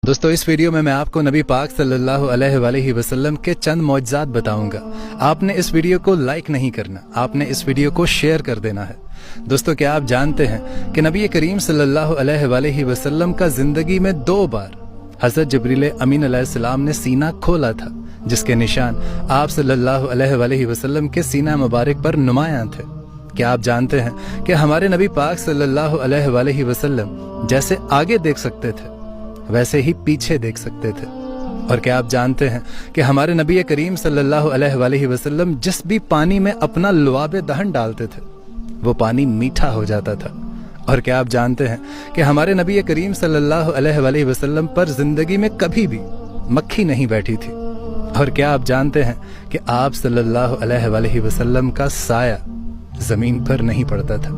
दोस्तों इस वीडियो में मैं आपको नबी पाक सल्लल्लाहु अलैहि वसल्लम के चंद मौजज़ात बताऊंगा। आपने इस वीडियो को लाइक नहीं करना, आपने इस वीडियो को शेयर कर देना है। दोस्तों क्या आप जानते हैं कि नबी करीम सल्लल्लाहु अलैहि वसल्लम का जिंदगी में 2 बार हज़रत जिब्रील अमीन अलैहिस्सलाम ने सीना खोला था, जिसके निशान आप सल्लल्लाहु अलैहि वसल्लम के सीना मुबारक पर नुमायां थे। क्या आप जानते हैं कि हमारे नबी पाक सल्लल्लाहु अलैहि वसल्लम जैसे आगे देख सकते थे वैसे ही पीछे देख सकते थे। और क्या आप जानते हैं कि हमारे नबी करीम सल्लल्लाहु अलैहि वसल्लम जिस भी पानी में अपना लुआबे दहन डालते थे वो पानी मीठा हो जाता था। और क्या आप जानते हैं कि हमारे नबी करीम सल्लल्लाहु अलैहि वसल्लम पर जिंदगी में कभी भी मक्खी नहीं बैठी थी। और क्या आप जानते हैं कि आप सल्लल्लाहु अलैहि वसल्लम का साया जमीन पर नहीं पड़ता था।